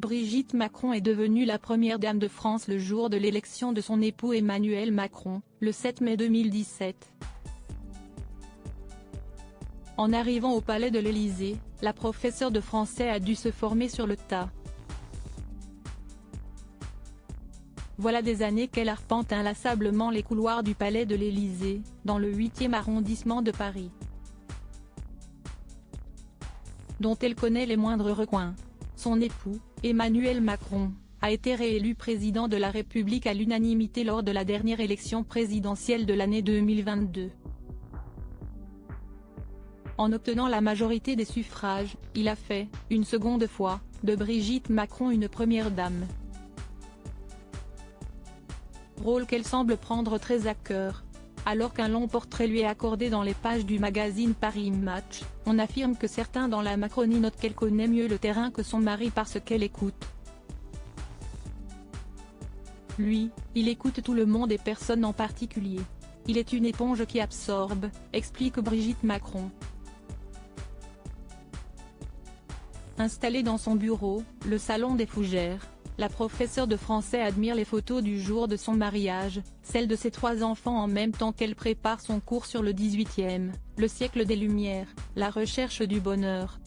Brigitte Macron est devenue la première dame de France le jour de l'élection de son époux Emmanuel Macron, le 7 mai 2017. En arrivant au palais de l'Élysée, la professeure de français a dû se former sur le tas. Voilà des années qu'elle arpente inlassablement les couloirs du palais de l'Élysée, dans le 8e arrondissement de Paris, dont elle connaît les moindres recoins. Son époux, Emmanuel Macron, a été réélu président de la République à l'unanimité lors de la dernière élection présidentielle de l'année 2022. En obtenant la majorité des suffrages, il a fait, une seconde fois, de Brigitte Macron une première dame. Rôle qu'elle semble prendre très à cœur. Alors qu'un long portrait lui est accordé dans les pages du magazine Paris Match, on affirme que certains dans la Macronie notent qu'elle connaît mieux le terrain que son mari parce qu'elle écoute. Lui, il écoute tout le monde et personne en particulier. Il est une éponge qui absorbe, explique Brigitte Macron. Installée dans son bureau, le salon des Fougères, la professeure de français admire les photos du jour de son mariage, celles de ses 3 enfants en même temps qu'elle prépare son cours sur le 18e, le siècle des Lumières, la recherche du bonheur.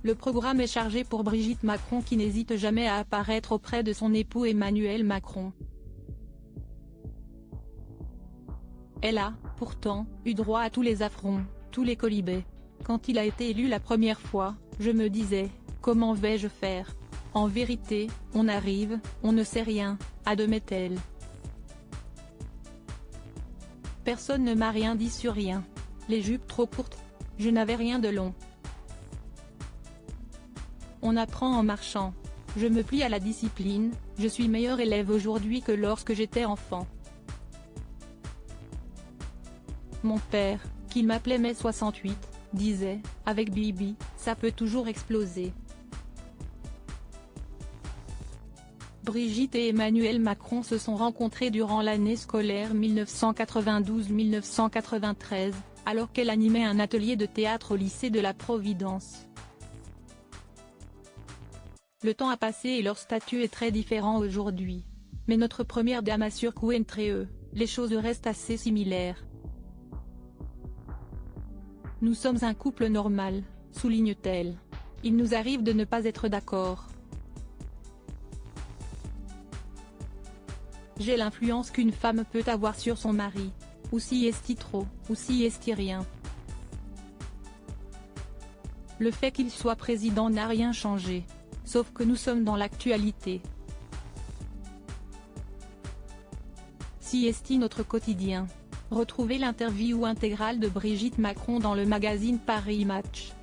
Le programme est chargé pour Brigitte Macron qui n'hésite jamais à apparaître auprès de son époux Emmanuel Macron. Elle a, pourtant, eu droit à tous les affronts, tous les quolibets. Quand il a été élu la première fois, je me disais: comment vais-je faire? En vérité, on arrive, on ne sait rien, admet-elle. Personne ne m'a rien dit sur rien. Les jupes trop courtes. Je n'avais rien de long. On apprend en marchant. Je me plie à la discipline, je suis meilleur élève aujourd'hui que lorsque j'étais enfant. Mon père, qui m'appelait mai 68, disait, avec Bibi, ça peut toujours exploser. Brigitte et Emmanuel Macron se sont rencontrés durant l'année scolaire 1992-1993, alors qu'elle animait un atelier de théâtre au lycée de la Providence. Le temps a passé et leur statut est très différent aujourd'hui. Mais notre première dame assure qu'entre eux, les choses restent assez similaires. Nous sommes un couple normal, souligne-t-elle. Il nous arrive de ne pas être d'accord. J'ai l'influence qu'une femme peut avoir sur son mari. Ou si est-il trop, ou si est-il rien. Le fait qu'il soit président n'a rien changé. Sauf que nous sommes dans l'actualité. Si est-il notre quotidien. Retrouvez l'interview intégrale de Brigitte Macron dans le magazine Paris Match.